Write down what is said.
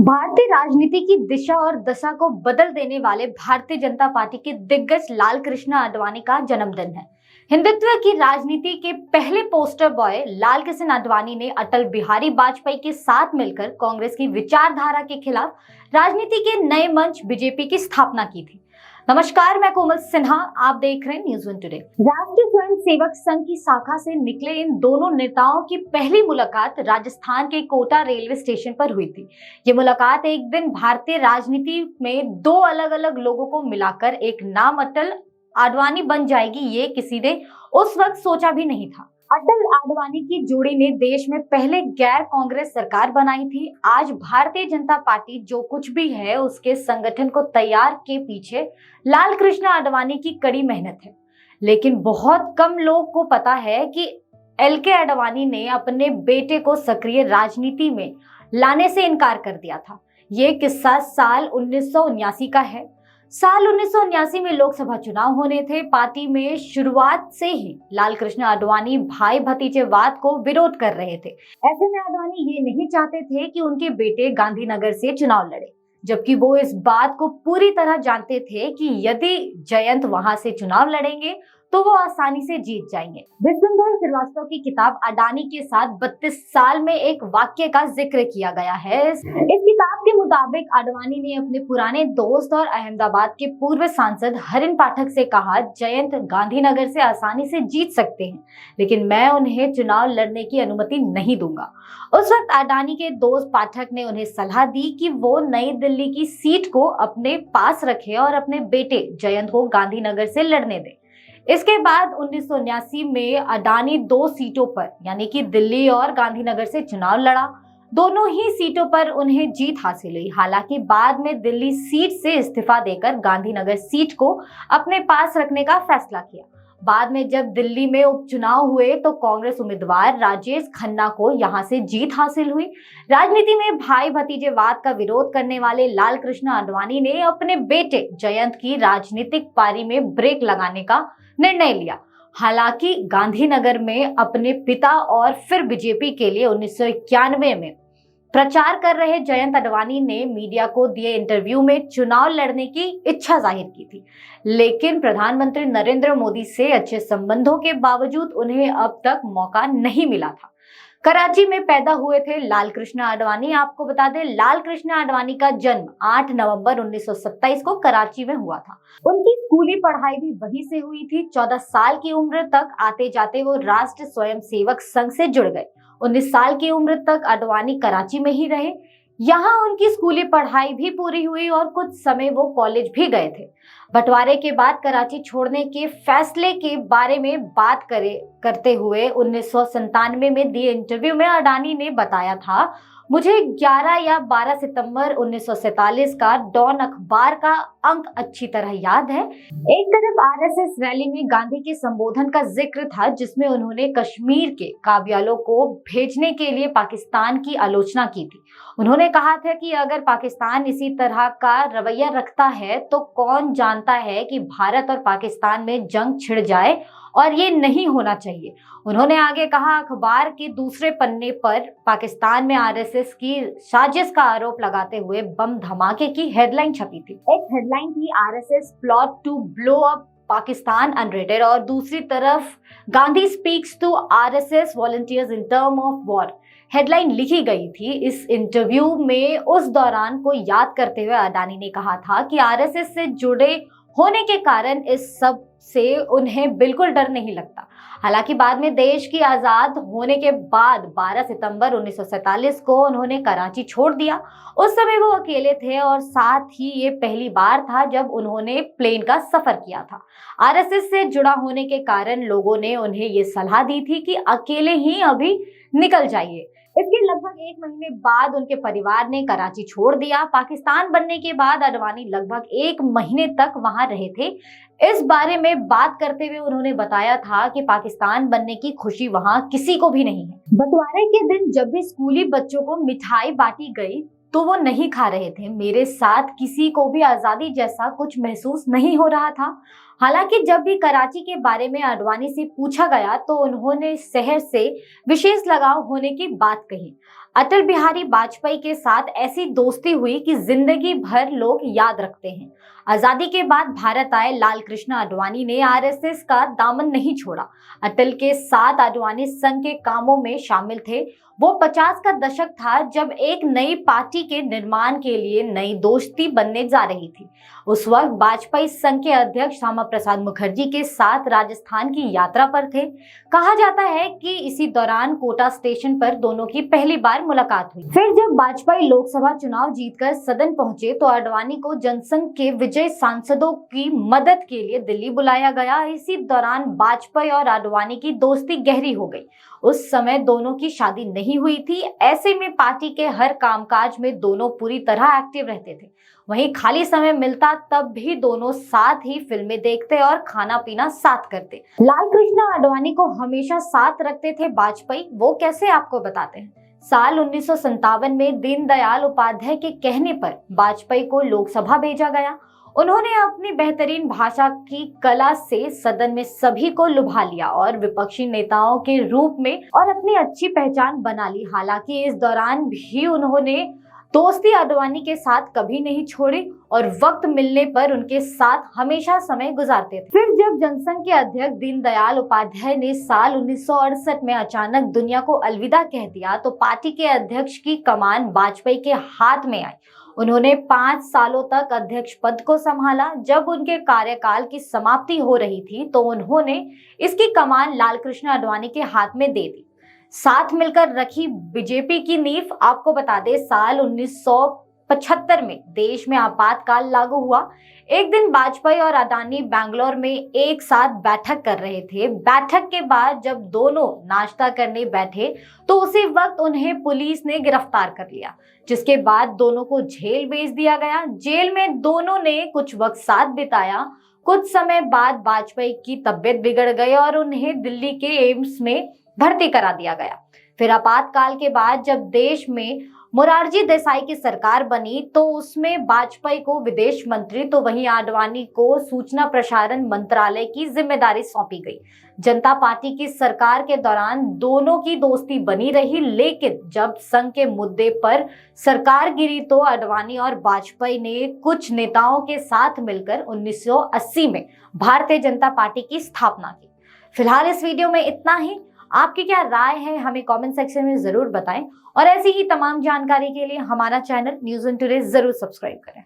भारतीय राजनीति की दिशा और दशा को बदल देने वाले भारतीय जनता पार्टी के दिग्गज लाल कृष्ण आडवाणी का जन्मदिन है। हिंदुत्व की राजनीति के पहले पोस्टर बॉय लाल कृष्ण आडवाणी ने अटल बिहारी वाजपेयी के साथ मिलकर कांग्रेस की विचारधारा के खिलाफ राजनीति के नए मंच बीजेपी की स्थापना की थी। नमस्कार, मैं कोमल सिन्हा, आप देख रहे हैं न्यूज़ वन टुडे। राष्ट्रीय स्वयं सेवक संघ की शाखा से निकले इन दोनों नेताओं की पहली मुलाकात राजस्थान के कोटा रेलवे स्टेशन पर हुई थी। ये मुलाकात एक दिन भारतीय राजनीति में दो अलग अलग लोगों को मिलाकर एक नाम अटल आडवाणी बन जाएगी, ये किसी ने उस वक्त सोचा भी नहीं था। अटल आडवाणी की जोड़ी ने देश में पहले गैर कांग्रेस सरकार बनाई थी। आज भारतीय जनता पार्टी जो कुछ भी है, उसके संगठन को तैयार के पीछे लाल कृष्ण आडवाणी की कड़ी मेहनत है। लेकिन बहुत कम लोग को पता है कि एलके आडवाणी ने अपने बेटे को सक्रिय राजनीति में लाने से इनकार कर दिया था। ये किस्सा साल 1979 का है। साल 1979 में लोकसभा चुनाव होने थे। पार्टी में शुरुआत से ही लाल कृष्ण आडवाणी भाई भतीजेवाद को विरोध कर रहे थे। ऐसे में आडवाणी ये नहीं चाहते थे कि उनके बेटे गांधीनगर से चुनाव लड़े, जबकि वो इस बात को पूरी तरह जानते थे कि यदि जयंत वहां से चुनाव लड़ेंगे तो वो आसानी से जीत जाएंगे। विश्वंभर श्रीवास्तव की किताब अडानी के साथ 32 साल में एक वाक्य का जिक्र किया गया है। इस किताब के मुताबिक आडवाणी ने अपने पुराने दोस्त और अहमदाबाद के पूर्व सांसद हरिन पाठक से कहा, जयंत गांधीनगर से आसानी से जीत सकते हैं, लेकिन मैं उन्हें चुनाव लड़ने की अनुमति नहीं दूंगा। उस वक्त अडानी के दोस्त पाठक ने उन्हें सलाह दी कि वो नई दिल्ली की सीट को अपने पास रखे और अपने बेटे जयंत को गांधीनगर से लड़ने दें। इसके बाद 1979 में अडानी 2 सीटों पर यानी कि दिल्ली और गांधीनगर से चुनाव लड़ा। दोनों ही सीटों पर उन्हें जीत हासिल हुई। हालांकि बाद में दिल्ली सीट से इस्तीफा देकर गांधीनगर सीट को अपने पास रखने का फैसला किया। बाद में जब दिल्ली में उपचुनाव हुए तो कांग्रेस उम्मीदवार राजेश खन्ना को यहां से जीत हासिल हुई। राजनीति में भाई भतीजेवाद का विरोध करने वाले लाल कृष्ण आडवाणी ने अपने बेटे जयंत की राजनीतिक पारी में ब्रेक लगाने का निर्णय लिया। हालांकि गांधीनगर में अपने पिता और फिर बीजेपी के लिए 1991 में प्रचार कर रहे जयंत आडवाणी ने मीडिया को दिए इंटरव्यू में चुनाव लड़ने की इच्छा जाहिर की थी, लेकिन प्रधानमंत्री नरेंद्र मोदी से अच्छे संबंधों के बावजूद उन्हें अब तक मौका नहीं मिला था। कराची में पैदा हुए थे लाल कृष्ण आडवाणी। आपको बता दें, लाल कृष्ण आडवाणी का जन्म 8 नवंबर 1927 को कराची में हुआ था। उनकी स्कूली पढ़ाई भी वहीं से हुई थी। 14 साल की उम्र तक आते जाते वो राष्ट्रीय स्वयं सेवक संघ से जुड़ गए। 19 साल की उम्र तक आडवाणी कराची में ही रहे। यहाँ उनकी स्कूली पढ़ाई भी पूरी हुई और कुछ समय वो कॉलेज भी गए थे। बंटवारे के बाद कराची छोड़ने के फैसले के बारे में बात करते हुए 1997 में दिए इंटरव्यू में अडानी ने बताया था, मुझे 11 या 12 सितंबर 1947 का डॉन अखबार का अंक अच्छी तरह याद है। एक तरफ आरएसएस रैली में गांधी के संबोधन का जिक्र था, जिसमें उन्होंने कश्मीर के काबियालों को भेजने के लिए पाकिस्तान की आलोचना की थी। उन्होंने कहा था कि अगर पाकिस्तान इसी तरह का रवैया रखता है तो कौन जानता है कि भारत और पाकिस्तान में जंग छिड़ जाए, और ये नहीं होना चाहिए। उन्होंने आगे कहा, अखबार के दूसरे पन्ने पर पाकिस्तान में आरएसएस की साजिश का आरोप लगाते हुए बम धमाके की हेडलाइन छपी थी। एक हेडलाइन थी, RSS plot to blow up Pakistan unrated, और दूसरी तरफ Gandhi speaks to RSS volunteers in term of war headline लिखी गई थी। इस इंटरव्यू में उस दौरान को याद करते हुए अडानी ने कहा था कि आरएसएस से जुड़े होने के कारण इस सब से उन्हें बिल्कुल डर नहीं लगता। हालांकि बाद में देश की आजाद होने के बाद 12 सितंबर 1947 को उन्होंने कराची छोड़ दिया। उस समय वो अकेले थे और साथ ही ये पहली बार था जब उन्होंने प्लेन का सफर किया था। आरएसएस से जुड़ा होने के कारण लोगों ने उन्हें ये सलाह दी थी कि अकेले ही अभी निकल जाइए। इसके लगभग 1 महीने बाद उनके परिवार ने कराची छोड़ दिया। पाकिस्तान बनने के बाद आडवाणी लगभग 1 महीने तक वहां रहे थे। इस बारे में बात करते हुए उन्होंने बताया था कि पाकिस्तान बनने की खुशी वहां किसी को भी नहीं है। बंटवारे के दिन जब भी स्कूली बच्चों को मिठाई बांटी गई तो वो नहीं खा रहे थे। मेरे साथ किसी को भी आजादी जैसा कुछ महसूस नहीं हो रहा था। हालांकि जब भी कराची के बारे में आडवाणी से पूछा गया तो उन्होंने शहर से विशेष लगाव होने की बात कही। अटल बिहारी वाजपेयी के साथ ऐसी दोस्ती हुई कि जिंदगी भर लोग याद रखते हैं। आजादी के बाद भारत आए लाल कृष्ण आडवाणी ने आरएसएस का दामन नहीं छोड़ा। अटल के साथ आडवाणी संघ के कामों में शामिल थे। वो 50 का दशक था जब एक नई पार्टी के निर्माण के लिए नई दोस्ती बनने जा रही थी। उस वक्त वाजपेयी संघ के अध्यक्ष श्यामा प्रसाद मुखर्जी के साथ राजस्थान की यात्रा पर थे। कहा जाता है कि इसी दौरान कोटा स्टेशन पर दोनों की पहली बार मुलाकात हुई। फिर जब वाजपेयी लोकसभा चुनाव जीतकर सदन पहुंचे तो आडवाणी को जनसंघ के विजयी सांसदों की मदद के लिए दिल्ली बुलाया गया। इसी दौरान वाजपेयी और आडवाणी की दोस्ती गहरी हो गई। उस समय दोनों की शादी नहीं हुई थी। ऐसे में पार्टी के हर कामकाज में दोनों पूरी तरह एक्टिव रहते थे। वहीं खाली समय मिलता तब भी दोनों साथ ही फिल्में देखते और खाना पीना साथ करते। लाल कृष्ण आडवाणी को हमेशा साथ रखते थे वाजपेयी। वो कैसे, आपको बताते हैं। साल 1957 में दीनदयाल उपाध्याय के कहने पर वाजपेयी को लोकसभा भेजा गया। उन्होंने अपनी बेहतरीन भाषा की कला से सदन में सभी को लुभा लिया और विपक्षी नेताओं के रूप में और अपनी अच्छी पहचान बना ली। हालांकि इस दौरान भी उन्होंने दोस्ती आडवाणी के साथ कभी नहीं छोड़ी और वक्त मिलने पर उनके साथ हमेशा समय गुजारते थे। फिर जब जनसंघ के अध्यक्ष दीनदयाल उपाध्याय ने साल 1968 में अचानक दुनिया को अलविदा कह दिया तो पार्टी के अध्यक्ष की कमान वाजपेयी के हाथ में आई। उन्होंने 5 सालों तक अध्यक्ष पद को संभाला। जब उनके कार्यकाल की समाप्ति हो रही थी तो उन्होंने इसकी कमान लालकृष्ण आडवाणी के हाथ में दे दी। साथ मिलकर रखी बीजेपी की नींव। आपको बता दें, साल 1975 में देश में आपातकाल लागू हुआ। एक दिन वाजपेयी और अडानी बैंगलोर में एक साथ बैठक कर रहे थे। बैठक के बाद जब दोनों नाश्ता करने बैठे तो उसी वक्त उन्हें पुलिस ने गिरफ्तार कर लिया, जिसके बाद दोनों को जेल भेज दिया गया। जेल में दोनों ने कुछ वक्त साथ बिताया। कुछ समय बाद वाजपेयी की तबीयत बिगड़ गई और उन्हें दिल्ली के एम्स में भर्ती करा दिया गया। फिर आपातकाल के बाद जब देश में मोरारजी देसाई की सरकार बनी तो उसमें वाजपेयी को विदेश मंत्री तो वहीं आडवाणी को सूचना प्रसारण मंत्रालय की जिम्मेदारी सौंपी गई। जनता पार्टी की सरकार के दौरान दोनों की दोस्ती बनी रही, लेकिन जब संघ के मुद्दे पर सरकार गिरी तो आडवाणी और वाजपेयी ने कुछ नेताओं के साथ मिलकर 1980 में भारतीय जनता पार्टी की स्थापना की। फिलहाल इस वीडियो में इतना ही। आपकी क्या राय है हमें कमेंट सेक्शन में जरूर बताएं और ऐसी ही तमाम जानकारी के लिए हमारा चैनल न्यूज़ ऑन टुडे जरूर सब्सक्राइब करें।